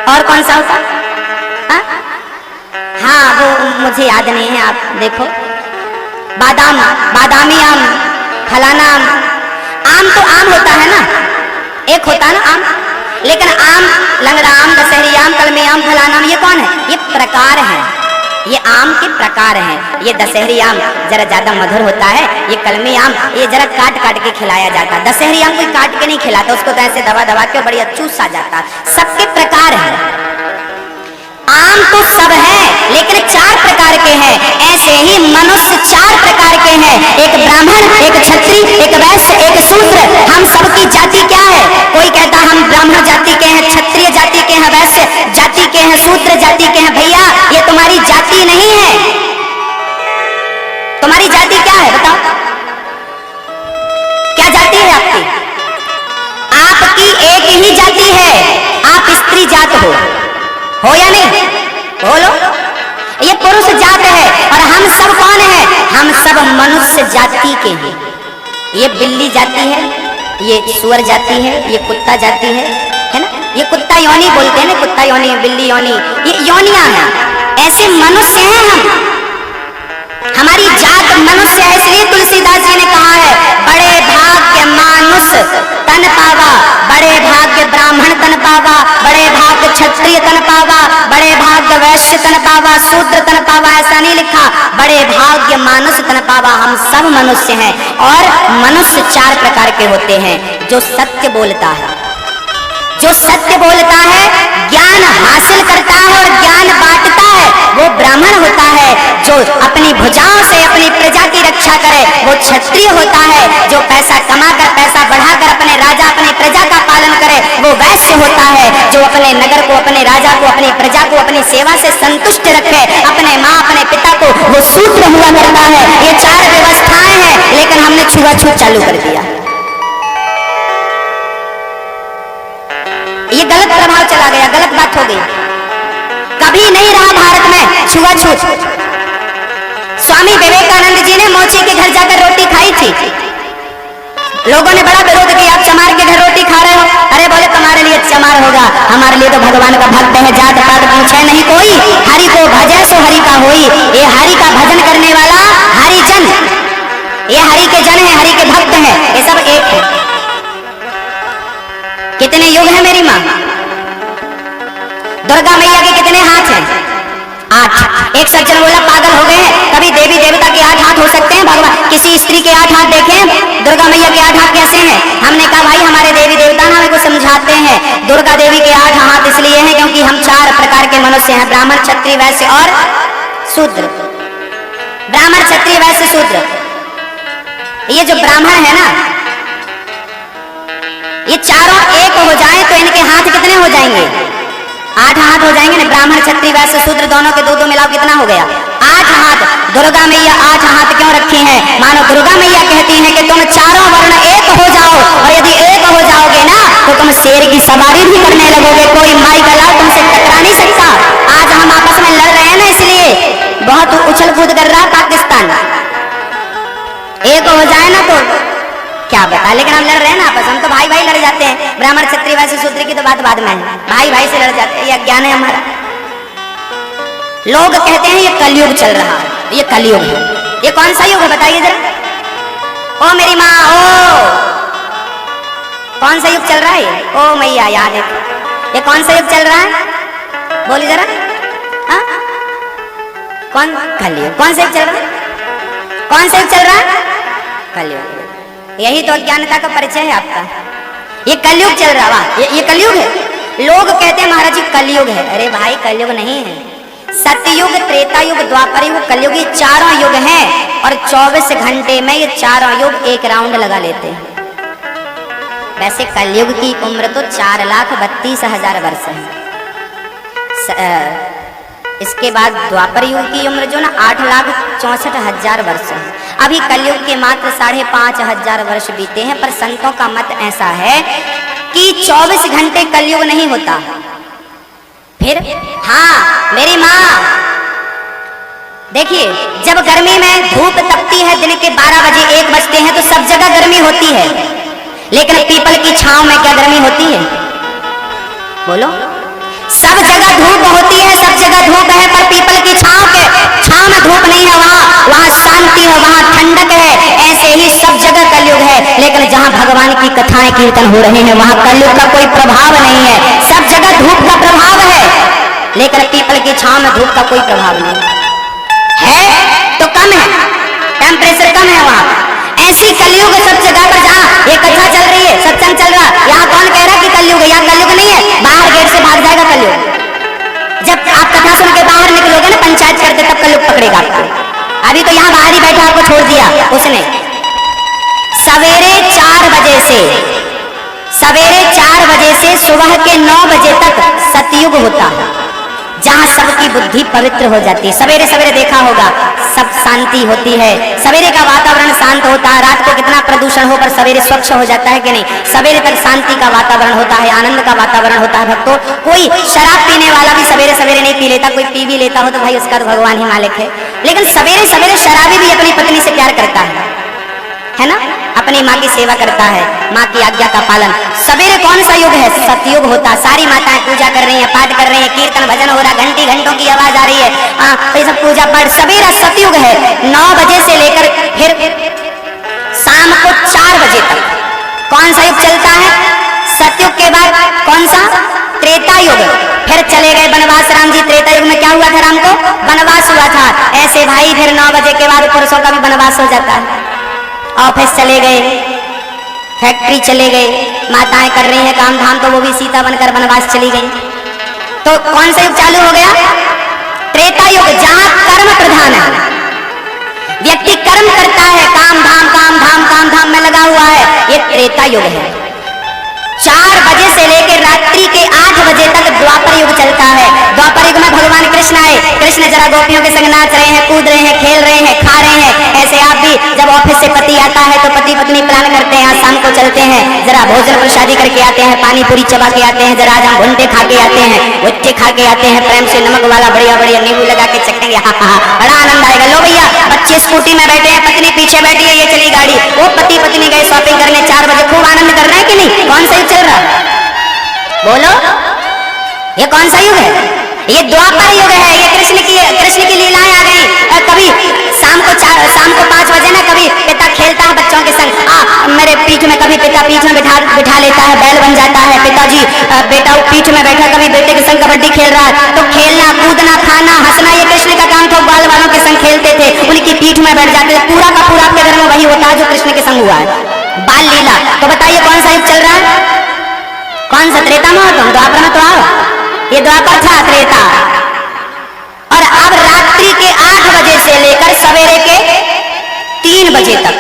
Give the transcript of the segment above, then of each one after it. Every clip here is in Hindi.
और कौन सा होता? हाँ वो मुझे याद नहीं है, आप देखो। बादाम, बादामी आम, फलाना आम। आम तो आम होता है ना, एक होता है ना आम, लेकिन आम, लंगड़ा आम, दशहरी आम, कलमी आम, फलाना आम, ये कौन है? ये प्रकार है, ये आम के प्रकार हैं। ये दशहरी आम जरा ज्यादा मधुर होता है, ये कलमी आम ये जरा काट काट के खिलाया जाता है। दशहरी आम कोई काट के नहीं खिलाता, उसको तो ऐसे दबा दबा के बढ़िया चूसा जाता। सबके प्रकार है। आम तो सब है लेकिन 4 प्रकार के हैं। ऐसे ही मनुष्य 4 प्रकार के हैं, एक ब्राह्मण, एक क्षत्रिय, एक वैश्य, एक शूद्र। हम सबकी जाति क्या है? कोई कहता हम ब्राह्मण जाति के हैं, क्षत्रिय जाति के हैं, वैश्य जाति के हैं, शूद्र जाति के हैं। भैया ये तुम्हारी जाति नहीं है। तुम्हारी जाति क्या है बताओ? क्या जाति है आपकी? आपकी एक ही जाति है, आप स्त्री जात हो या नहीं? बोलो। ये पुरुष जात है और हम सब कौन है? हम सब मनुष्य जाति के हैं। ये बिल्ली जाति है, ये सुअर जाति है, ये कुत्ता जाति है ना? ये कुत्ता योनि बोलते हैं ना, कुत्ता योनि, बिल्ली योनि, ये योनियां हैं। ऐसे मनुष्य हैं हम, हमारी जात मनुष्य है। इसलिए तुलसीदास जी ने कहा है, बड़े भाग्य मानुष तन पावा, बड़े भाग्य ब्राह्मण तन पावा, बड़े भाग्य क्षत्रिय तन पावा, बड़े भाग्य वैश्य तन पावा, शूद्र तन पावा। ऐसा नहीं लिखा, बड़े भाग्य मानुष तन पावा। हम सब मनुष्य हैं और मनुष्य 4 प्रकार के होते हैं। जो सत्य बोलता है, जो सत्य बोलता है, ज्ञान हासिल करता है और ज्ञान बांटता है, वो ब्राह्मण होता है। जो अपनी भुजाओं से अपनी प्रजा की रक्षा करे, वो क्षत्रिय होता है। जो पैसा कमाकर, पैसा बढ़ाकर अपने राजा, अपनी प्रजा का पालन करे, वो वैश्य होता है। जो अपने नगर को, अपने राजा को, अपनी प्रजा को अपनी सेवा से संतुष्ट रखे, अपने माँ, अपने पिता को, वो शूद्र हुआ करता है। ये 4 व्यवस्थाएं हैं, लेकिन हमने छुआछूत चालू कर दिया। ये गलत प्रभाव चला गया, गलत बात हो गई। कभी नहीं रहा भारत में छुआछूत। स्वामी विवेकानंद जी ने मोची के घर जाकर रोटी खाई थी। लोगों ने बड़ा विरोध किया, आप चमार के घर रोटी खा रहे हो। अरे बोले तुम्हारे लिए चमार होगा, हमारे लिए तो भगवान का भक्त है, जात पात पूछे नहीं कोई, हरि को भजे सो हरि का होई। ये हरि का भजन करने वाला हरिजन, ये हरि के जन है, हरि के भक्त हैं, ये सब एक है। कितने युग है मेरी माँ? दुर्गा मैया के कितने हाथ हैं? 8। एक सज्जन बोला पागल हो गए हैं, कभी देवी देवता के 8 हाथ हो सकते हैं? भगवान किसी स्त्री के 8 हाथ देखें, दुर्गा मैया के 8 हाथ कैसे हैं? हमने कहा भाई हमारे देवी देवता हमें को समझाते हैं। दुर्गा देवी के 8 हाथ इसलिए हैं क्योंकि हम 4 प्रकार के मनुष्य हैं, ब्राह्मण, क्षत्रिय, वैश्य और शूद्र। ब्राह्मण, क्षत्रिय, वैश्य, शूद्र। ये जो ब्राह्मण है ना, ये चारों एक हो जाए तो इनके हाथ कितने हो जाएंगे? 8 हाथ हो जाएंगे ना। ब्राह्मण, क्षत्रिय, वैश्य, शूद्र दोनों के 2-2 मिलाओ कितना हो गया? 8 हाथ। दुर्गा मैया 8 हाथ क्यों रखी हैं? मानो दुर्गा मैया कहती हैं कि तुम चारों वर्ण एक हो जाओ, और यदि एक हो जाओगे ना तो तुम शेर की सवारी भी करने लगोगे, कोई माई का लाल तुमसे टकरा नहीं सकता। आज हम आपस में लड़ रहे हैं ना, इसलिए बहुत उछल कूद कर रहा पाकिस्तान। एक हो जाए ना तो क्या बता, लेकिन हम लड़ रहे हैं ना आपस। हम तो भाई भाई लड़ जाते हैं, ब्राह्मण, क्षत्रिय, वैश्य, शूद्र की तो बात बाद में है, भाई भाई से लड़ जाते हैं। ये अज्ञान है हमारा। लोग कहते हैं ये कलयुग चल रहा है, ये कलयुग है। ये कौन सा युग है बताइए जरा। ओ मेरी माँ, ओ कौन सा युग चल रहा है? ओ मैया याद है, ये कौन सा युग चल रहा है? बोली जरा। हाँ कौन? कलयुग। कौन सा युग चल रहा है? कौन सा युग चल रहा है? कलयुग। यही तो अज्ञानता का परिचय है आपका। ये कलयुग चल रहा है, ये कलयुग है। लोग कहते हैं महाराज जी कलयुग है। अरे भाई कलयुग नहीं है, सतयुग, त्रेता युग, द्वापर युग, कलयुग, ये 4 युग हैं। और 24 घंटे में ये 4 युग एक राउंड लगा लेते हैं। वैसे कलयुग की उम्र तो 4,32,000 वर्ष है। इसके बाद द्वापर युग की उम्र जो ना 8,64,000 वर्ष है। अभी कलयुग के मात्र 5,500 वर्ष बीते हैं। पर संतों का मत ऐसा है कि 24 घंटे कलयुग नहीं होता। फिर हाँ मेरी माँ देखिए, जब गर्मी में धूप तपती है दिन के 12 बजे 1 बजते हैं तो सब जगह गर्मी होती है, लेकिन पीपल की छांव में क्या गर्मी होती है? बोलो। सब जगह धूप होती है, सब जगह धूप है, पर पीपल की छांव में धूप नहीं है। वहाँ शांति है, वहाँ ठंडक है। ऐसे ही सब जगह कलयुग है, लेकिन जहाँ भगवान की कथाएं कीर्तन हो रहे हैं वहाँ कलयुग का कोई प्रभाव नहीं है। सब जगह धूप का प्रभाव है, लेकिन पीपल की छांव में धूप का कोई प्रभाव नहीं है। तो कम है, टेम्परेचर कम है वहाँ। ऐसी कलयुग सब जगह पर जहाँ ये कथा चल रही है, सत्संग चल रहा, यहाँ कौन कह रहा कि कलयुग है? यहाँ कलयुग नहीं है, बाहर गेट से भाग जाएगा कलयुग। जब आप कथा सुन के बाहर निकलोगे ना पंचायत करते, तब कलयुग पकड़ेगा आपको। अभी तो यहाँ बाहर ही बैठा आपको छोड़ दिया उसने। सवेरे 4 बजे से सुबह के 9 बजे तक सतयुग होता है, जहाँ सबकी बुद्धि पवित्र हो जाती है। सवेरे सवेरे देखा होगा, सब शांति होती है, सवेरे का वातावरण शांत होता है। रात को कितना प्रदूषण हो पर सवेरे स्वच्छ हो जाता है कि नहीं? सवेरे तक शांति का वातावरण होता है, आनंद का वातावरण होता है। भक्तों, कोई शराब पीने वाला भी सवेरे सवेरे नहीं पी लेता, कोई पी भी लेता हो तो भाई उसका तो भगवान ही मालिक है। लेकिन सवेरे सवेरे शराबी भी अपनी पत्नी से प्यार करता है ना? अपनी माँ की सेवा करता है, माँ की आज्ञा का पालन। सवेरे कौन सा युग है? सतयुग होता। सारी माताएं पूजा कर रही हैं, पाठ कर रही हैं, कीर्तन भजन हो रहा, घंटी घंटों की आवाज आ रही है, तो ये सब पूजा पाठ। सवेरा सतयुग है, 9 बजे से लेकर फिर शाम को 4 बजे तक कौन सा युग चलता है? सतयुग के बाद कौन सा? त्रेता युग। फिर चले गए वनवास राम जी। त्रेता युग में क्या हुआ था? राम को वनवास हुआ था। ऐसे भाई फिर 9 बजे के बाद पुरुषों का भी वनवास हो जाता है। ऑफिस चले गए, फैक्ट्री चले गए, माताएं कर रही हैं काम धाम, तो वो भी सीता बनकर वनवास चली गई। तो कौन सा युग चालू हो गया? त्रेता युग, जहां कर्म प्रधान है। व्यक्ति कर्म करता है, काम धाम में लगा हुआ है, ये त्रेता युग है। 4 बजे से लेकर रात्रि के 8 बजे तक द्वापर युग चलता है। द्वापर युग में भगवान कृष्ण आए। कृष्ण जरा गोपियों के संग नाच रहे हैं, कूद रहे हैं, खेल रहे हैं, खा रहे हैं। ऐसे आप भी जब ऑफिस से पति आता है तो पति पत्नी प्लान करते हैं, आज शाम को चलते हैं, जरा भोजन प्रसादी करके आते हैं, पानी पूरी चबा के आते हैं, जरा आज हम भुंटे खा के आते हैं, उच्चे खा के आते हैं, प्रेम से नमक वाला बढ़िया बढ़िया नींबू लगा के चखेंगे, हाँ हाँ बड़ा आनंद आएगा। लो भैया, बच्चे स्कूटी में बैठे हैं, पत्नी पीछे बैठी है, ये चली गाड़ी। वो पति पत्नी गए शॉपिंग करने 4 बजे, खूब आनंद कर रहे हैं कि नहीं? कौन सा युग चल रहा है? बोलो, ये कौन सा युग है? ये द्वापर युग है। ये कृष्ण की लीलाएं आ गई। कभी शाम को 5 बजे ना, कभी पिता खेलता है बच्चों के संग, मेरे पीठ में, कभी पिता पीठ में बिठा लेता है, बैल बन जाता है। पिताजी बेटा पीठ में बैठा, कभी बेटे के संग कबड्डी खेल रहा है, तो खेलना कूदना खाना हंसना ये कृष्ण का काम था। बाल वालों के संग खेलते थे, उनकी पीठ में बैठ जाते थे। पूरा का पूरा आपके घर में वही होता है जो कृष्ण के संग हुआ है, बाल लीला। तो बताइए कौन सा युग चल रहा है? कौन सा? त्रेता में हो तुम? द्वापर में तो आओ। ये द्वापर था, त्रेता। और अब रात्रि के 8 बजे से लेकर सवेरे के 3 बजे तक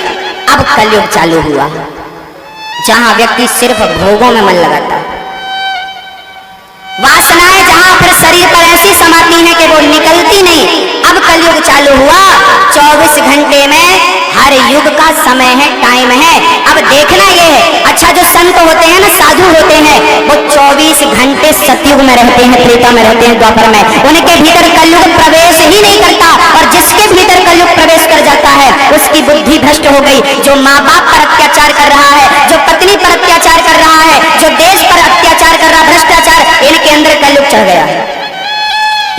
अब कलयुग चालू हुआ, जहां व्यक्ति सिर्फ भोगों में मन लगाता है। वासनाएं जहां फिर शरीर पर ऐसी समाती हैं कि वो निकलती नहीं। अब कलयुग चालू हुआ, 24 घंटे में हर युग का समय है, टाइम है। अब देखना ये है, अच्छा जो संत होते हैं ना, साधु होते हैं, वो 24 घंटे सतयुग में रहते हैं, त्रेता में रहते हैं, द्वापर में। उनके भीतर कलयुग प्रवेश ही नहीं करता, और जिसके भीतर कलयुग प्रवेश कर जाता है उसकी बुद्धि भ्रष्ट हो गई। जो माँ बाप पर अत्याचार कर रहा है, जो पत्नी पर अत्याचार कर रहा है, जो देश पर अत्याचार कर रहा है, भ्रष्टाचार, इनके अंदर कलयुग चढ़ गया है।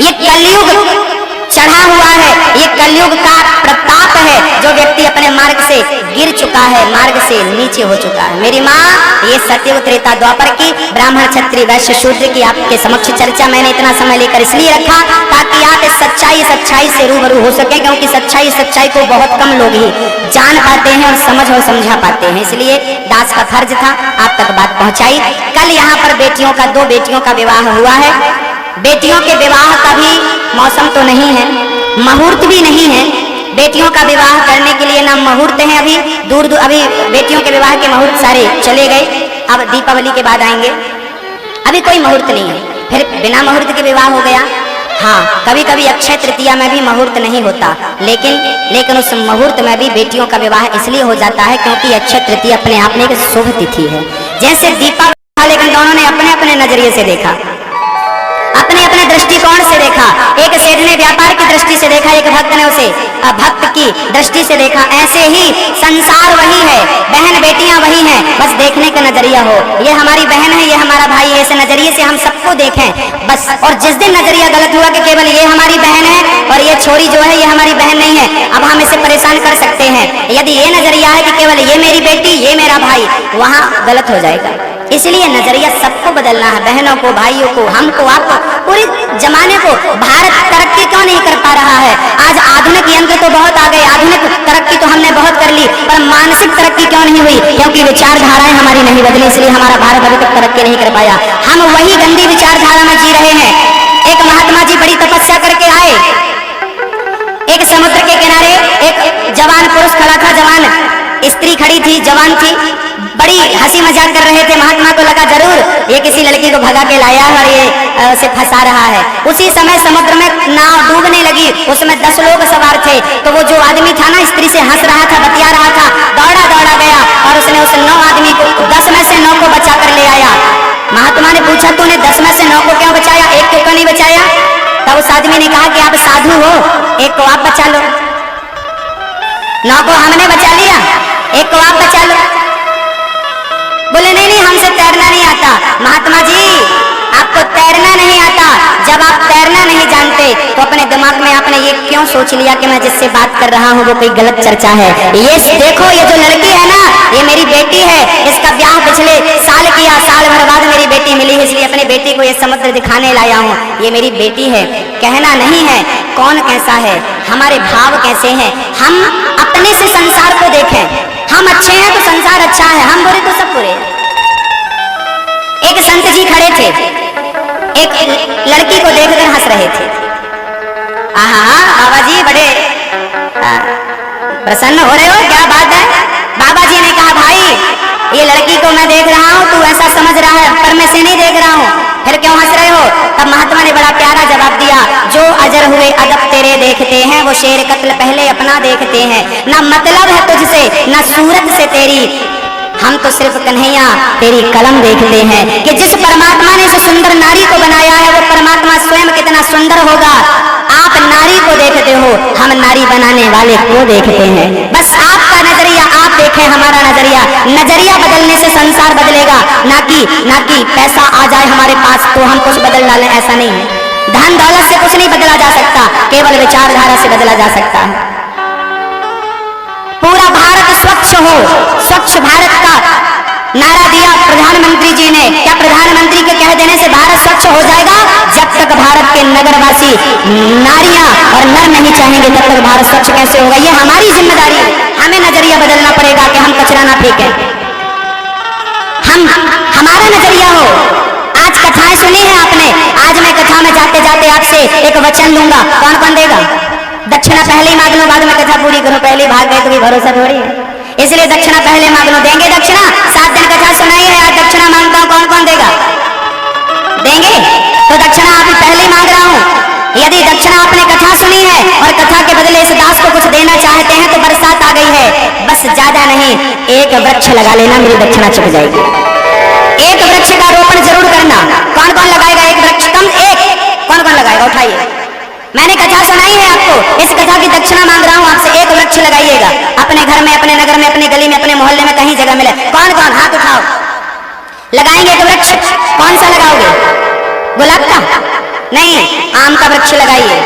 ये कलयुग चढ़ा हुआ है, ये कलयुग का प्रताप है। जो व्यक्ति अपने मार्ग से गिर चुका है, मार्ग से नीचे हो चुका है। मेरी माँ, ये सतयुग त्रेता द्वापर की ब्राह्मण क्षत्रिय वैश्य शूद्र की आपके समक्ष चर्चा मैंने इतना समय लेकर इसलिए रखा ताकि आप इस सच्चाई से रूबरू हो सके, क्योंकि सच्चाई को बहुत कम लोग ही जान पाते हैं और समझ और समझा पाते हैं। इसलिए दास का फर्ज था आप तक बात पहुंचाई। कल यहाँ पर बेटियों का, 2 बेटियों का विवाह हुआ है। बेटियों के विवाह का भी मौसम तो नहीं है, मुहूर्त भी नहीं है। बेटियों का विवाह करने के लिए ना मुहूर्त है, अभी दूर अभी बेटियों के विवाह के मुहूर्त सारे चले गए, अब दीपावली के बाद आएंगे, अभी कोई मुहूर्त नहीं है। फिर बिना मुहूर्त के विवाह हो गया। हाँ, कभी कभी अक्षय तृतीया में भी मुहूर्त नहीं होता, लेकिन उस मुहूर्त में भी बेटियों का विवाह इसलिए हो जाता है क्योंकि अक्षय तृतीया अपने आप में एक शुभ तिथि है। जैसे दीपावली, लेकिन दोनों ने अपने अपने नजरिए से देखा। अपने अपने दृष्टिकोण से देखा। एक सेठ ने व्यापार की दृष्टि से देखा, एक भक्त ने उसे भक्त की दृष्टि से देखा। ऐसे ही संसार वही है, बहन बेटियां वही हैं, बस देखने का नजरिया हो। ये हमारी बहन है, ये हमारा भाई है, ऐसे नजरिए से हम सबको देखें बस। और जिस दिन नजरिया गलत हुआ कि केवल ये हमारी बहन है और ये छोरी जो है ये हमारी बहन नहीं है, अब हम इसे परेशान कर सकते हैं। यदि ये नजरिया है कि केवल ये मेरी बेटी ये मेरा भाई, वहां गलत हो जाएगा। इसलिए नजरिया सबको बदलना है, बहनों को, भाइयों को, हमको, आपको, पूरे जमाने को। भारत तरक्की क्यों नहीं कर पा रहा है? आज आधुनिक यंत्र तो बहुत आ गए, आधुनिक तरक्की तो हमने बहुत कर ली, पर मानसिक तरक्की क्यों नहीं हुई? क्योंकि विचारधाराएं हमारी नहीं बदली, इसलिए हमारा भारत अभी तक तरक्की नहीं कर पाया। हम वही गंदी विचारधारा में जी रहे हैं। एक महात्मा जी बड़ी तपस्या करके आए, एक समुद्र के किनारे एक जवान पुरुष खड़ा था, जवान स्त्री खड़ी थी, जवान थी, बड़ी हंसी मजाक कर रहे थे। महात्मा को लगा जरूर ये किसी लड़की को भगा के लाया और ये उसे फंसा रहा है। उसी समय समुद्र में नाव डूबने लगी, उसमें 10 लोग सवार थे। तो वो जो आदमी था ना, स्त्री से हंस रहा था, बतिया रहा था, दौड़ा दौड़ा गया और उसने उस 9 आदमी को 10 में से 9 को बचा कर ले आया। महात्मा ने पूछा तूने 10 में से 9 को क्यों बचाया, एक को क्यों नहीं बचाया? तब उस आदमी ने कहा कि आप साधु हो, एक को आप बचा लो। 9 को हमने बचा लिया, एक को आप बचा लो। बोले नहीं नहीं, हमसे तैरना नहीं आता। महात्मा जी आपको तैरना नहीं आता, जब आप तैरना नहीं जानते तो अपने दिमाग में आपने ये क्यों सोच लिया कि मैं जिससे बात कर रहा हूँ वो कोई गलत चर्चा है? ये देखो, ये जो लड़की है ना, ये मेरी बेटी है, इसका ब्याह पिछले साल किया, साल भर बाद मेरी बेटी मिली, इसलिए अपनी बेटी को ये समुद्र दिखाने लाया हूँ। ये मेरी बेटी है, कहना नहीं है कौन कैसा है, हमारे भाव कैसे हैं। हम अपने से संसार को देखें, हम अच्छे हैं तो संसार अच्छा है, हम बुरे तो सब बुरे हैं। एक संत जी खड़े थे, एक लड़की को देखकर हंस रहे थे। आहा बाबा जी बड़े प्रसन्न हो रहे हो, क्या बात है? बाबा जी ने कहा भाई ये लड़की को मैं देख रहा हूँ, तू ऐसा समझ रहा है पर मैं से नहीं देख रहा हूँ, फिर क्यों हंस रहे हो? तब महात्मा ने बड़ा प्यारा जवाब दिया, जो अजर हुए अदब तेरे देखते हैं, वो शेर कत्ल पहले अपना देखते हैं। ना मतलब है तुझसे ना सूरत से तेरी, हम तो सिर्फ कन्हैया तेरी कलम देखते हैं। कि जिस परमात्मा ने इस सुंदर नारी को बनाया है वो परमात्मा स्वयं कितना सुंदर होगा। आप नारी को देखते हो, हम नारी बनाने वाले को देखते हैं। बस आपका नजरिया आप देखें, हमारा नजरिया, नजरिया बदलने से संसार बदलेगा। ना कि पैसा आ जाए हमारे पास तो हम कुछ बदल डालें, ऐसा नहीं है। धन दौलत से कुछ नहीं बदला जा सकता, केवल विचारधारा से बदला जा सकता है। पूरा भारत स्वच्छ हो, स्वच्छ भारत का नारा दिया प्रधानमंत्री जी ने। क्या प्रधानमंत्री के कह देने से भारत स्वच्छ हो जाएगा? जब तक भारत के नगरवासी नारियां और नर नहीं चाहेंगे तब तक भारत स्वच्छ कैसे होगा? ये हमारी जिम्मेदारी है, हमें नजरिया बदलना पड़ेगा कि हम कचरा ना फेंकें, हमारा नजरिया हो। आज कथाएं सुनी है आपने, आज मैं कथा में जाते जाते आपसे एक वचन लूंगा, कौन कौन देगा? दक्षिणा पहले ही मांग लो, बाद में कथा पूरी करो। पहले भाग गए तो भी भरोसा थोड़ी है, इसलिए दक्षिणा पहले मांग लो। देंगे दक्षिणा? 7 दिन कथा सुनाई है, आज दक्षिणा मांगता हूँ, कौन कौन देगा? देंगे? तो दक्षिणा अभी पहले ही मांग रहा हूँ। यदि दक्षिणा आपने कथा सुनी है और कथा के बदले इस दास को कुछ देना चाहते हैं तो बरसात आ गई है, बस ज्यादा नहीं, एक वृक्ष लगा लेना, मेरी दक्षिणा चुक जाएगी। एक वृक्ष का रोपण जरूर करना। कौन कौन लगाएगा एक वृक्ष? कम एक, कौन कौन लगाएगा? उठाइए। मैंने कथा सुनाई है आपको, इस कथा की दक्षिणा मांग रहा हूँ आपसे, एक वृक्ष लगाइएगा अपने घर में, अपने नगर में, अपनी गली में, अपने मोहल्ले में, कहीं जगह मिले। कौन कौन हाथ उठाओ, लगाएंगे एक वृक्ष? कौन सा लगाओगे? गुलाब का? नहीं, आम का वृक्ष लगाइए।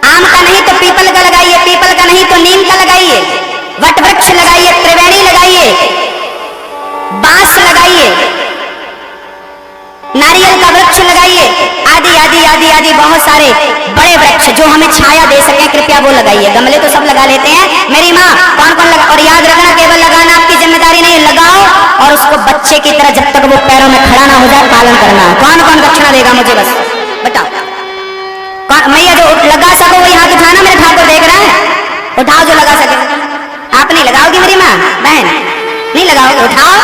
आम का नहीं तो पीपल का लगाइए, पीपल का नहीं तो नीम का लगाइए, वट वृक्ष लगाइए, त्रिवेणी लगाइए, बांस लगाइए, नारियल का वृक्ष लगाइए, आदि आदि आदि आदि बहुत सारे बड़े वृक्ष जो हमें छाया दे सके, कृपया वो लगाइए। गमले तो सब लगा लेते हैं, मेरी माँ कौन कौन लगा? और याद रखना, केवल लगाना आपकी जिम्मेदारी नहीं, लगाओ और उसको बच्चे की तरह जब तक वो पैरों में खड़ा ना हो जाए पालन करना है। कौन कौन दक्षिणा देगा मुझे बस बताओ? कौन? मैया जो लगा सको वही हाथ उठाना, मेरे ठाकुर देख रहा है, उठाओ जो लगा सके। आप नहीं लगाओगी मेरी माँ बहन? नहीं लगाओगे? उठाओ,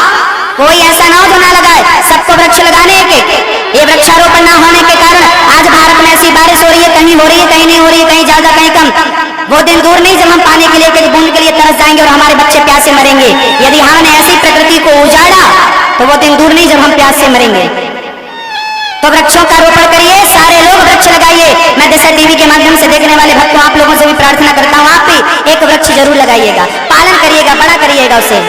कोई ऐसा ना हो जो ना लगाए, सबको वृक्ष लगाने एक। ये वृक्षारोपण ना होने के कारण आज भारत में ऐसी बारिश हो रही है, कहीं हो रही है, कहीं नहीं हो रही है, कहीं ज्यादा कहीं कम। वो दिन दूर नहीं जब हम पानी के लिए एक बूंद के लिए तरस जाएंगे और हमारे बच्चे प्यासे मरेंगे। यदि हमने ऐसी प्रकृति को उजाड़ा तो वो दिन दूर नहीं जब हम प्यास से मरेंगे। तो वृक्षों का रोपण करिए, सारे लोग वृक्ष लगाइए। मैं दिशा टीवी के माध्यम से देखने वाले भक्तों, आप लोगों से भी प्रार्थना करता हूँ, आप भी एक वृक्ष जरूर लगाइएगा, पालन करिएगा, बड़ा करिएगा उसे,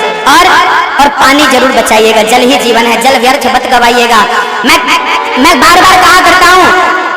और पानी जरूर बचाइएगा। जल ही जीवन है, जल व्यर्थ मत गवाइएगा। मैं बार बार कहा करता हूँ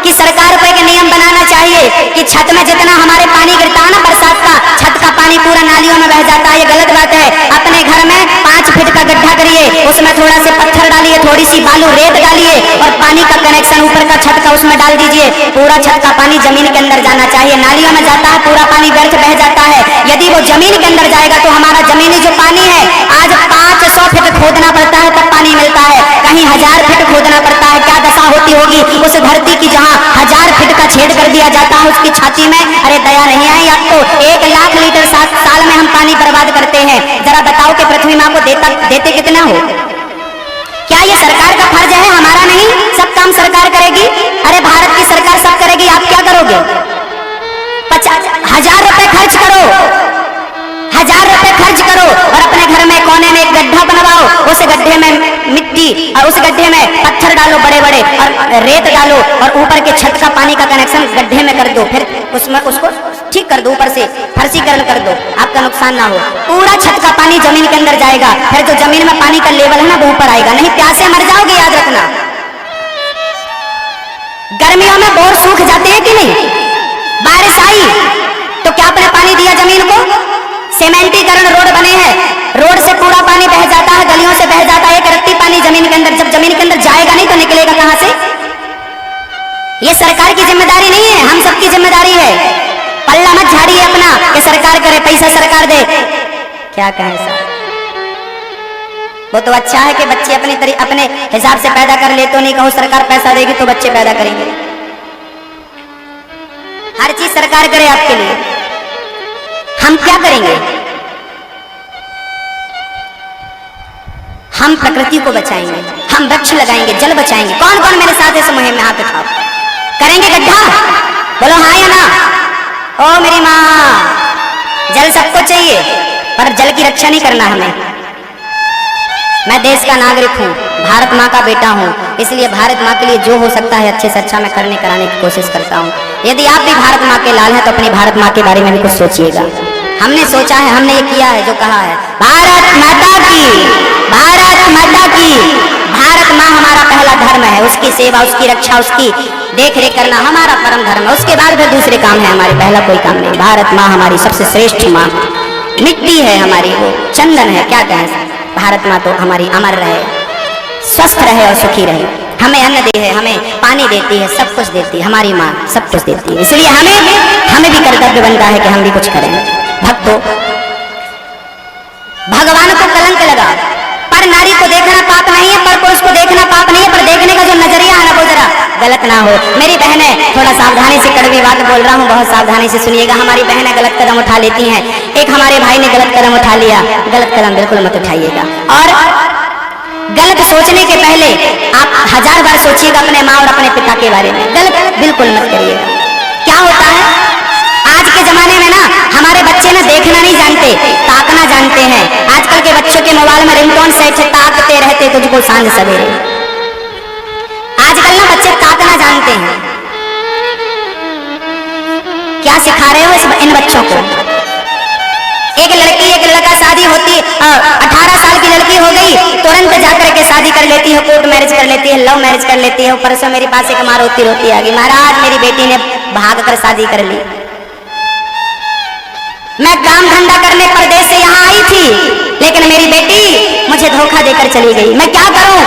कि सरकार को एक नियम बनाना चाहिए कि छत में जितना हमारे पानी गिरता है ना बरसात का, छत का पानी पूरा नालियों में बह जाता है, ये गलत बात है। अपने घर में 5 फीट का गड्ढा करिए, उसमें थोड़ा से पत्थर डालिए, थोड़ी सी बालू रेत डालिए और पानी का कनेक्शन ऊपर का छत का उसमें डाल दीजिए। पूरा छत का पानी जमीन के अंदर जाना चाहिए। नालियों में जाता है पूरा पानी व्यर्थ बह जाता है। यदि वो जमीन के अंदर जाएगा तो हमारा जमीनी जो पानी है, आज 500 फीट खोदना पड़ता है तब पानी मिलता है, कहीं 1000 फीट खोदना पड़ता है। क्या दशा होती होगी उस धरती की जहाँ 1000 फीट का छेद कर दिया जाता है उसकी छाती में। अरे दया नहीं आई आपको? 1 लाख लीटर साल में हम पानी बर्बाद करते हैं। जरा बताओ कि पृथ्वी माँ को देते कितना हो? क्या ये सरकार का फर्ज है, हमारा नहीं? सब काम सरकार करेगी? अरे भारत की सरकार सब करेगी, आप क्या करोगे? 1000 रुपए खर्च करो, 1000 रुपए खर्च करो और अपने घर में कोने में एक गड्ढा बनवाओ, उस गड्ढे में मिट्टी और उस गड्ढे में पत्थर डालो बड़े बड़े और रेत डालो और ऊपर के छत का पानी का कनेक्शन गड्ढे में कर दो, फिर उसमें उसको ठीक कर दो, ऊपर से फर्शीकरण कर दो, आपका नुकसान ना हो। पूरा छत का पानी जमीन के अंदर जाएगा, फिर जो जमीन में पानी का लेवल है ना वो ऊपर आएगा, नहीं प्यासे मर जाओगे, याद रखना। गर्मियों में बोर सूख जाते हैं कि नहीं? बारिश आई तो क्या आपने पानी दिया जमीन को? सीमेंटीकरण रोड बने हैं, रोड से पूरा पानी बह जाता है, गलियों से बह जाता है, एक रत्ती पानी जमीन के अंदर, जब जमीन के अंदर जाएगा नहीं तो निकलेगा कहां से? ये सरकार की जिम्मेदारी नहीं है, हम सबकी जिम्मेदारी है। पल्ला मत झाड़िए अपना कि सरकार करे, पैसा सरकार दे। क्या कहें सर, वो तो अच्छा है कि बच्चे अपने हिसाब से पैदा कर ले, तो नहीं कहो सरकार पैसा देगी तो बच्चे पैदा करेंगे। हर चीज सरकार करे आपके लिए, हम क्या करेंगे? हम प्रकृति को बचाएंगे, हम वृक्ष लगाएंगे, जल बचाएंगे। कौन कौन मेरे साथ इस मुहिम में हाथ उठाओ? करेंगे गड्ढा? बोलो हाँ या ना? ओ मेरी माँ, जल सबको चाहिए पर जल की रक्षा नहीं करना हमें। मैं देश का नागरिक हूँ, भारत माँ का बेटा हूँ, इसलिए भारत माँ के लिए जो हो सकता है अच्छे से अच्छा मैं कराने की कोशिश करता हूँ। यदि आप भी भारत माँ के लाल हैं तो अपनी भारत माँ के बारे में भी कुछ सोचिएगा। हमने सोचा है, हमने ये किया है जो कहा है, भारत माता की, भारत माता की। भारत माँ हमारा पहला धर्म है, उसकी सेवा, उसकी रक्षा, उसकी देख रेख करना हमारा परम धर्म है। उसके बाद फिर दूसरे काम है हमारे, पहला कोई काम नहीं। भारत माँ हमारी सबसे श्रेष्ठ माँ, मिट्टी है हमारी, वो चंदन है। क्या कहें, भारत माँ तो हमारी अमर रहे, स्वस्थ रहे और सुखी रहे। हमें अन्न दी है, हमें पानी देती है, सब कुछ देती है, हमारी माँ सब कुछ देती है। इसलिए हमें भी कर्तव्य बनता है कि हम भी कुछ करें। भक्तों, भगवान को कलंक लगा, पर नारी को देखना पाप नहीं है, पर पुरुष को देखना पाप नहीं है, पर देखने का जो नजरिया है ना वो जरा गलत ना हो। मेरी बहनें, थोड़ा सावधानी से कड़वी बात बोल रहा हूँ, बहुत सावधानी से सुनिएगा। हमारी बहनें गलत कदम उठा लेती हैं। एक हमारे भाई ने गलत कदम उठा लिया, गलत कदम बिल्कुल मत उठाइएगा। और गलत सोचने के पहले आप 1000 बार सोचिएगा अपने माँ और अपने पिता के बारे में। गलत बिल्कुल मत करिएगा। क्या होता है आज के जमाने में ना, हमारे बच्चे ना देखना नहीं जानते, ताकना जानते हैं। आजकल के बच्चों के मोबाइल में रिंगटोन सेट से ताकते रहते तुझको सांझ सवेरे। आजकल ना बच्चे ताकना जानते हैं। क्या सिखा रहे हो इन बच्चों को? एक लड़की एक लड़का शादी होती, 18 साल की लड़की हो गई, तुरंत जाकर के शादी कर लेती है, कोर्ट मैरिज कर लेती है, लव मैरिज कर लेती है। परसों मेरे पास एक माँ रोती रोती आ गई, महाराज मेरी बेटी ने भाग कर शादी कर ली। मैं काम धंधा करने परदेश से यहाँ आई थी, लेकिन मेरी बेटी मुझे धोखा देकर चली गई। मैं क्या करूं?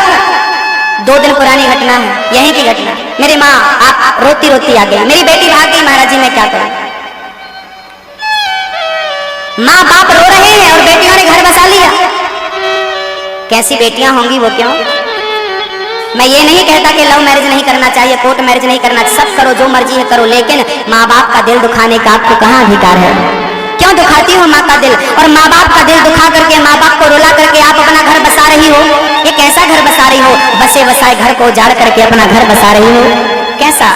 2 दिन पुरानी घटना है, यहीं की घटना। मेरी माँ आप रोती रोती आ गई, मेरी बेटी भाग गई। महाराज जी मैं क्या करूं? माँ बाप रो रहे हैं और बेटियों ने घर बसा लिया। कैसी बेटियां होंगी वो, क्यों? मैं ये नहीं कहता कि लव मैरिज नहीं करना चाहिए, कोर्ट मैरिज नहीं करना, सब करो, जो मर्जी है करो, लेकिन माँ बाप का दिल दुखाने का आपको कहाँ अधिकार है? क्यों दुखाती हो माँ का दिल? और माँ बाप का दिल दुखा करके, माँ बाप को रुला करके आप अपना घर बसा रही हो। ये कैसा घर बसा रही हो? बसे बसाए घर को उजाड़ करके अपना घर बसा रही हो। कैसा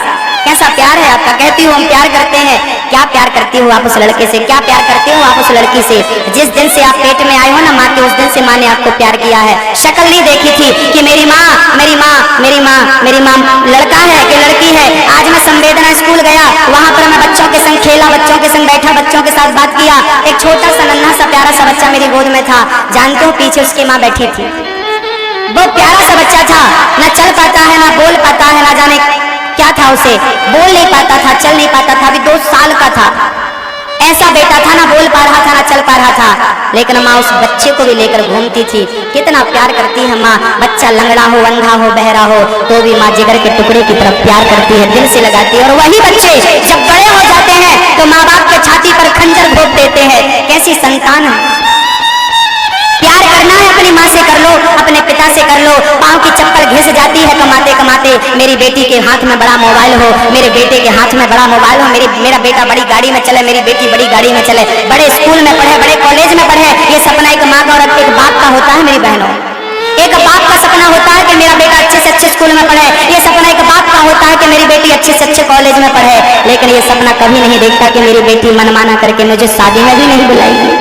कैसा प्यार है आपका? कहती हो हम प्यार करते हैं, क्या प्यार करती हो आप उस लड़के से, क्या प्यार करते हो आप उस लड़की से। जिस दिन से आप पेट में आए हो ना माँ के, उस दिन से माँ ने आपको प्यार किया है। शक्ल नहीं देखी थी कि मेरी माँ मेरी माँ मेरी माँ मेरी माँ लड़का है कि लड़की है। आज मैं संवेदना स्कूल गया, वहां पर मैं बच्चों के संग खेला, बच्चों के संग बैठा, बच्चों के साथ बात किया। एक छोटा सा नन्हा सा प्यारा सा बच्चा मेरी गोद में था। जानते हो पीछे उसकी माँ बैठी थी। बहुत प्यारा सा बच्चा था, ना चल पाता है ना बोल पाता है, ना जाने क्या था उसे, बोल नहीं पाता था, चल नहीं पाता था, अभी 2 साल का था। ऐसा बेटा था, ना बोल पा रहा था ना चल पा रहा था, लेकिन माँ उस बच्चे को भी लेकर घूमती थी। कितना प्यार करती है माँ। बच्चा लंगड़ा हो, अंधा हो, बहरा हो, तो भी माँ जिगर के टुकड़े की तरफ प्यार करती है, दिल से लगाती है। और वही बच्चे जब बड़े हो जाते हैं तो माँ बाप के छाती पर खंजर घोंप देते हैं। कैसी संतान है। प्यार करना है अपनी माँ से कर लो, अपने पिता से कर लो। पाँव की चप्पल घिस जाती है कमाते कमाते। मेरी बेटी के हाथ में बड़ा मोबाइल हो, मेरे बेटे के हाथ में बड़ा मोबाइल हो, मेरा बेटा बड़ी गाड़ी में चले, मेरी बेटी बड़ी गाड़ी में चले, बड़े स्कूल में पढ़े, बड़े कॉलेज में पढ़े। ये सपना एक माँ का और एक बाप का होता है मेरी बहनों। एक बाप का सपना होता है कि मेरा बेटा अच्छे से अच्छे स्कूल में पढ़े। ये सपना एक बाप का होता है कि मेरी बेटी अच्छे से अच्छे कॉलेज में पढ़े। लेकिन ये सपना कभी नहीं देखता कि मेरी बेटी मनमाना करके मुझे शादी में भी नहीं बुलाएगी।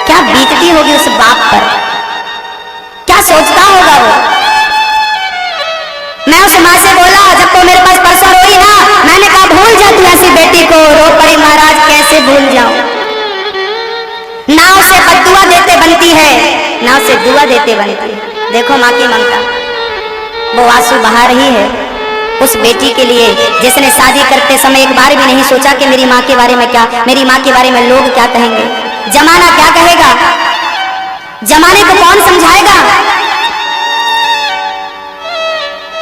क्या बीतती होगी उस बाप पर, क्या सोचता होगा वो। मैं उस माँ से बोला जब तो मेरे पास परसों रोई ना, मैंने कहा भूल जा तू ऐसी बेटी को। रो पड़ी महाराज कैसे भूल जाऊं। ना उसे बद्दुआ देते बनती है, ना उसे दुआ देते बनती है। देखो माँ की ममता, वो आंसू बहा रही है उस बेटी के लिए जिसने शादी करते समय एक बार भी नहीं सोचा कि मेरी माँ के बारे में क्या, मेरी माँ के बारे में लोग क्या कहेंगे, जमाना क्या कहेगा, जमाने को कौन समझाएगा।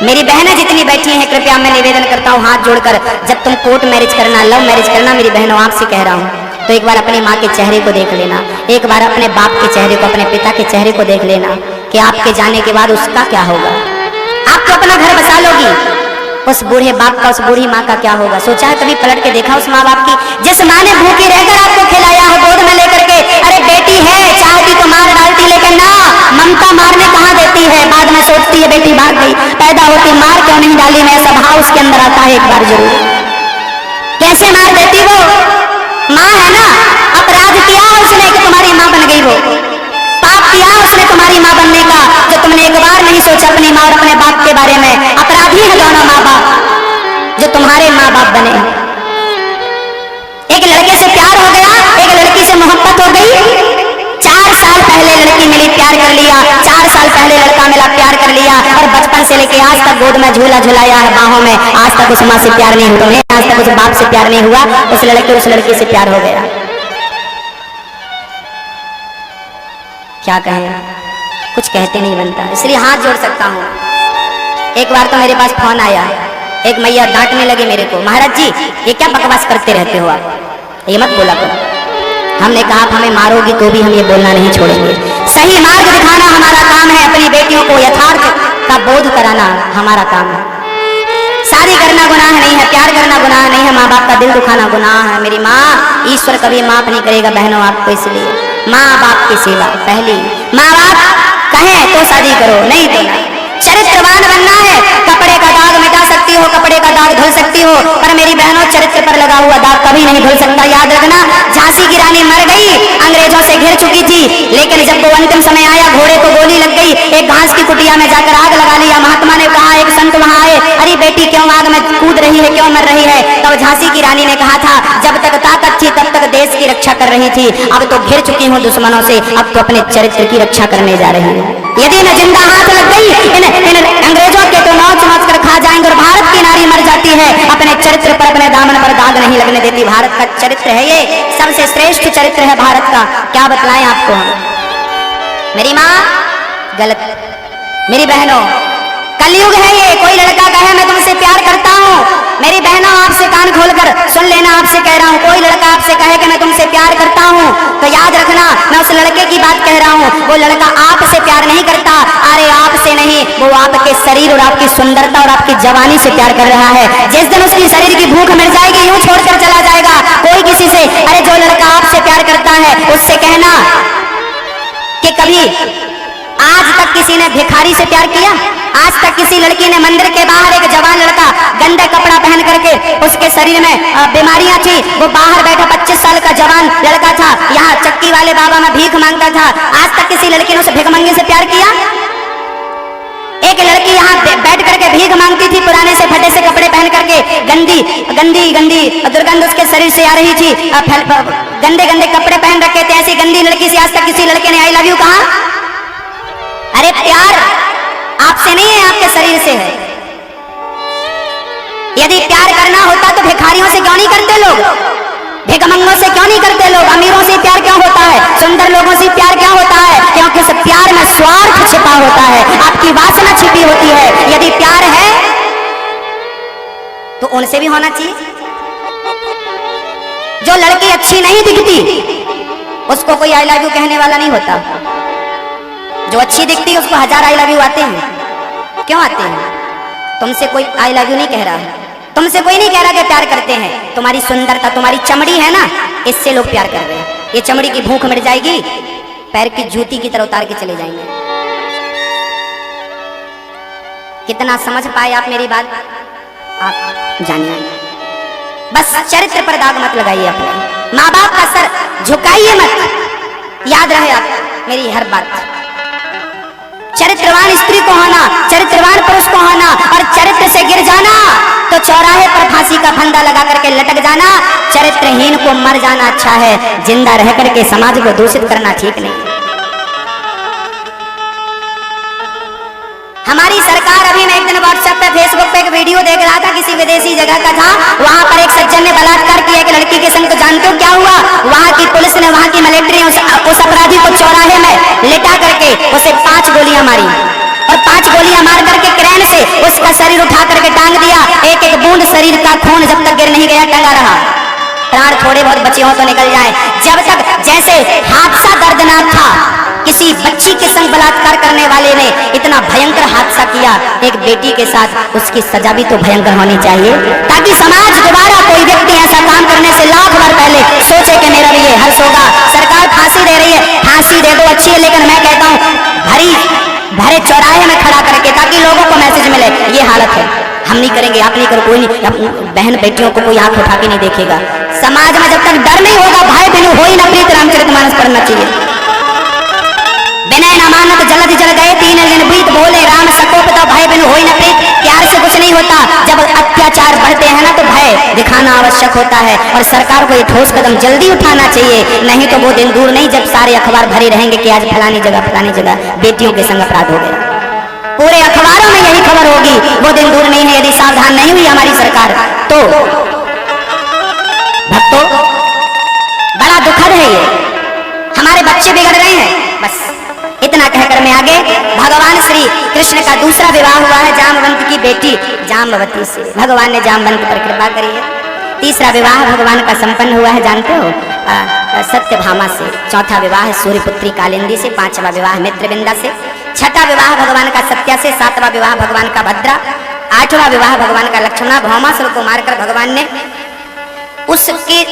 मेरी बहनें जितनी बैठी हैं, कृपया मैं निवेदन करता हूँ हाथ जोड़कर, जब तुम कोर्ट मैरिज करना, लव मैरिज करना, मेरी बहनों आपसे कह रहा हूँ, तो एक बार अपनी माँ के चेहरे को देख लेना, एक बार अपने बाप के चेहरे को, अपने पिता के चेहरे को देख लेना कि आपके जाने के बाद उसका क्या होगा। आप तो अपना घर बसा लोगी, उस बूढ़े बाप का, उस बूढ़ी माँ का क्या होगा। सोचा है कभी पलट के देखा उस माँ बाप की, जिस माँ ने भूखी रहकर आपको खिलाया है गोद में लेकर के। अरे बेटी है, चाहती तो मार डालती, लेकिन ना, ममता मारने कहाँ देती है। बाद में सोचती है बेटी भाग गई, पैदा होती मार क्यों नहीं डाली। मैं सब भाव उसके अंदर आता है एक बार जरूर। कैसे मार देती वो माँ है ना। अपराध किया उसने कि तुम्हारी माँ बन गई, वो पाप किया उसने तुम्हारी माँ बनने का, जो तुमने एक बार नहीं सोचा अपनी माँ और अपने बाप के बारे में। अपराधी है दोनों माँ बाप जो तुम्हारे माँ बाप बने। एक लड़के से प्यार हो गया, एक लड़की से मोहब्बत हो गई। 4 साल पहले लड़की मिली, प्यार कर लिया। 4 साल पहले लड़का मिला, प्यार कर लिया। और बचपन से लेके आज तक गोद में झूला झुलाया है, बाहों में। आज तक उस माँ से प्यार नहीं हुआ, आज तक उस बाप से प्यार नहीं हुआ। उस लड़के उस लड़की से प्यार हो गया। क्या कहें, कुछ कहते नहीं बनता, इसलिए हाथ जोड़ सकता हूँ। एक बार तो मेरे पास फोन आया, एक मैया डांटने लगे मेरे को, महाराज जी ये क्या बकवास करते रहते हो आप, ये मत बोला करो। हमने कहा आप हमें मारोगी तो भी हम ये बोलना नहीं छोड़ेंगे। सही मार्ग दिखाना हमारा काम है, अपनी बेटियों को यथार्थ का बोध कराना हमारा काम है। शादी करना गुनाह नहीं है, प्यार करना गुनाह नहीं है, माँ बाप का दिल दुखाना गुनाह है। मेरी माँ, ईश्वर कभी माफ नहीं करेगा बहनों आपको, इसलिए माँ बाप की सेवा पहली। माँ बाप कहें तो शादी करो, नहीं तो नहीं। चरित्रवान बनना है, कपड़े का दाग मिटा सकती हो, कपड़े का दाग धुल सकती हो, पर मेरी बहनों चरित्र पर लगा हुआ दाग कभी नहीं धुल सकता। याद रखना, झांसी की रानी मर गई, अंग्रेजों से घिर चुकी थी, लेकिन जब वो अंतिम समय आया, घोड़े को गोली लग गई, एक घास की कुटिया में जाकर आग लगा लिया। महात्मा ने कहा, एक संत वहां आए, अरे बेटी क्यों आग में कूद रही है, क्यों मर रही है। तब झांसी की रानी ने कहा था, जब तक ताकत थी तब तक देश की रक्षा कर रही थी, अब तो घिर चुकी हूँ दुश्मनों से, अब तो अपने चरित्र की रक्षा करने जा रही हूँ। यदि न जिंदा हाथ लग गई इन अंग्रेजों के तो नौच नौच कर खा जाएंगे। और भारत की नारी मर जाती है, अपने चरित्र पर, अपने दामन पर दाग नहीं लगने देती। भारत का चरित्र है ये, सबसे श्रेष्ठ चरित्र है भारत का। क्या बतलाएं आपको हम। मेरी माँ गलत, मेरी बहनों कलयुग है ये। कोई लड़का कहे मैं तुमसे प्यार करता हूँ, मेरी बहनों आपसे कान खोलकर सुन लेना, आपसे कह रहा हूँ, कोई लड़का आपसे कहे कि मैं तुमसे प्यार करता हूँ, तो याद रखना मैं उस लड़के की बात कह रहा हूँ। वो लड़का आपसे प्यार नहीं करता, अरे आपसे नहीं, वो आपके शरीर और आपकी सुंदरता और आपकी जवानी से प्यार कर रहा है। जिस दिन उसकी शरीर की भूख मिट जाएगी, यूं छोड़कर चला जाएगा कोई किसी से। अरे जो लड़का आपसे प्यार करता है उससे कहना कि कभी आज तक किसी ने भिखारी से प्यार किया? आज तक किसी लड़की ने मंदिर के बाहर एक जवान लड़का गंदे कपड़ा पहन करके, उसके शरीर में बीमारियां थी, वो बाहर बैठा 25 साल का जवान लड़का था, यहाँ चक्की वाले बाबा में भीख मांगता था, आज तक किसी लड़की ने उसे भिखमंगे से प्यार किया? एक लड़की यहाँ बैठ करके भीख मांगती थी, पुराने से फटे से कपड़े पहन करके, गंदी गंदी गंदी दुर्गंध उसके शरीर से आ रही थी, गंदे गंदे कपड़े पहन रखे थे, ऐसी गंदी लड़की से आज तक किसी लड़के ने आई लव यू कहा? अरे प्यार आपसे नहीं है, आपके शरीर से है। यदि प्यार करना होता तो भिखारियों से क्यों नहीं करते लोग? भिखमंगों से क्यों नहीं करते लोग? अमीरों से प्यार क्यों होता है? सुंदर लोगों से प्यार क्यों होता है? क्योंकि उस प्यार में स्वार्थ छिपा होता है, आपकी वासना छिपी होती है। यदि प्यार है तो उनसे भी होना चाहिए। जो लड़की अच्छी नहीं दिखती उसको कोई आई लव यू कहने वाला नहीं होता। जो अच्छी दिखती है उसको 1000 आई लव यू आते हैं। क्यों आते हैं? तुमसे कोई आई लव यू नहीं कह रहा है, तुमसे कोई नहीं कह रहा कि प्यार करते हैं। तुम्हारी सुंदरता, तुम्हारी चमड़ी है ना, इससे लोग प्यार कर रहे हैं। ये चमड़ी की भूख मिट जाएगी, पैर की जूती की तरह उतार के चले जाएंगे। कितना समझ पाए आप मेरी बात? आप जानिए, बस चरित्र पर दाग मत लगाइए अपने। माँ बाप का सर झुकाइए मत, याद रहे आप मेरी हर बात। चरित्रवान स्त्री को होना, चरित्रवान पुरुष को होना, और चरित्र से गिर जाना तो चौराहे पर फांसी का फंदा लगा करके लटक जाना। चरित्रहीन को मर जाना अच्छा है, जिंदा रह करके समाज को दूषित करना ठीक नहीं। हमारी सरकार, अभी मैं एक दिन व्हाट्सएप पे फेसबुक पे एक वीडियो देख रहा था, किसी विदेशी जगह का था, वहां पर एक सज्जन ने बलात्कार किया एक लड़की के संग। तो जानते हो क्या हुआ? वहां की पुलिस ने, वहां की मिलिट्री ने उस अपराधी को चौराहे में लिटा करके उसे 5 गोलियां मारी, और 5 गोलियां मार करके क्रेन से उसका शरीर उठा करके टांग दिया। एक एक बूंद शरीर का खून जब तक गिर नहीं गया टंगा रहा। प्राण थोड़े बहुत बचे हो तो निकल जाए, जब तक जैसे हादसा दर्दनाक था। किसी बच्ची के संग बलात्कार करने वाले ने इतना भयंकर हादसा किया एक बेटी के साथ, उसकी सजा भी तो भयंकर होनी चाहिए, ताकि समाज दोबारा कोई व्यक्ति ऐसा काम करने से लाख बार पहले सोचे कि मेरा भी ये हर्ष होगा। सरकार फांसी दे रही है, फांसी दे दो, अच्छी है, लेकिन मैं कहता हूँ भरे चौराहे में खड़ा करके, ताकि लोगों को मैसेज मिले ये हालत है, हम नहीं करेंगे, आप नहीं करो, कोई नहीं, बहन बेटियों को कोई आंख उठा के नहीं देखेगा। समाज में जब तक डर नहीं होगा, भाई बहनों हो ही ना प्रीत रामचरितमानस पढ़ना चाहिए। विनय न मानत जलद जल गए, 3 दिन बीत बोले राम सकोप, तो भाई बहनों हो ही ना प्रीत। प्यार से कुछ नहीं होता, जब अत्याचार बढ़ते हैं ना तो भय दिखाना आवश्यक होता है, और सरकार को ये ठोस कदम जल्दी उठाना चाहिए। नहीं तो वो दिन दूर नहीं जब सारे अखबार भरे रहेंगे कि आज फलानी जगह बेटियों के संग अपराध हो गया। पूरे अखबारों में यही खबर होगी, वो दिन दूर नहीं है। यदि सावधान नहीं हुई हमारी सरकार तो भक्तों बड़ा दुखद है ये, हमारे बच्चे बिगड़ रहे हैं। बस इतना कहकर मैं आगे, भगवान श्री कृष्ण का दूसरा विवाह हुआ है जामवंत की बेटी जाम्बवती से। भगवान ने जामवंत पर कृपा करी है। तीसरा विवाह भगवान का संपन्न हुआ है, जानते हो, सत्यभामा से। चौथा विवाह सूर्यपुत्री कालिंदी से। 5वां विवाह मित्रविंदा से। 6वां विवाह भगवान का सत्या से। 7वां विवाह भगवान का भद्रा। 8वां विवाह भगवान का लक्ष्मणा। भौमासुर को मारकर भगवान ने उसके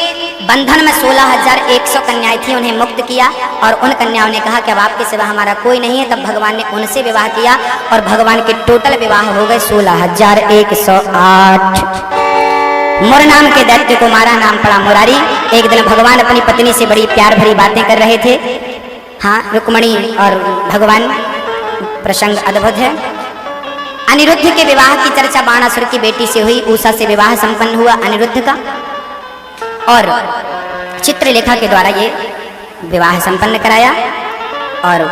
बंधन में 16,100 कन्याएं थी, उन्हें मुक्त किया, और उन कन्याओं ने कहा कि अब आपके सिवा हमारा कोई नहीं है। तब भगवान ने उनसे विवाह किया, और भगवान के टोटल विवाह हो गए 16,108। मुर नाम के दैत्य को मारा, नाम पड़ा मुरारी। एक दिन भगवान अपनी पत्नी से बड़ी प्यार भरी बातें कर रहे थे। हाँ, रुक्मणी और भगवान, प्रसंग अद्भुत है। अनिरुद्ध के विवाह की चर्चा बाणासुर की बेटी से हुई। उषा से विवाह संपन्न हुआ अनिरुद्ध का, और चित्रलेखा के द्वारा ये विवाह संपन्न कराया। और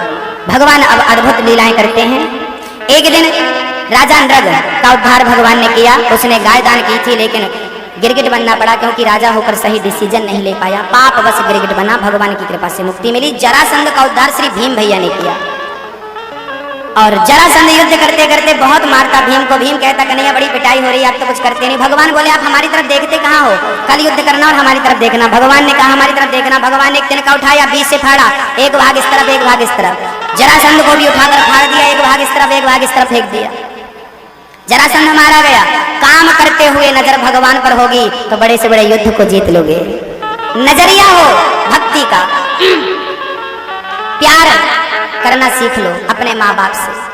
भगवान अब अद्भुत लीलाएं करते हैं। एक दिन राजा नृग का उद्धार भगवान ने किया। उसने गाय दान की थी, लेकिन गिरगिट बनना पड़ा, क्योंकि राजा होकर सही डिसीजन नहीं ले पाया। पाप बस गिरगिट बना, भगवान की कृपा से मुक्ति मिली। जरासंध का उद्धार श्री भीम भैया ने किया, और जरासंध युद्ध करते करते बहुत मारता भीम को। भीम कहता कन्हैया बड़ी पिटाई हो रही है, आप तो कुछ करते नहीं। भगवान बोले आप हमारी तरफ देखते कहाँ हो, कल युद्ध करना और हमारी तरफ देखना। भगवान ने कहा हमारी तरफ देखना। भगवान ने एक तिनका उठाया, 20 से फाड़ा, एक भाग इस तरफ एक भाग इस तरफ। जरासंध को भी उठाकर फाड़ दिया, एक भाग इस तरफ एक भाग इस तरफ फेंक दिया। जरासंध मारा गया। काम करते हुए नजर भगवान पर होगी तो बड़े से बड़े युद्ध को जीत लोगे। नजरिया हो भक्ति का, प्यार करना सीख लो अपने माँ बाप से।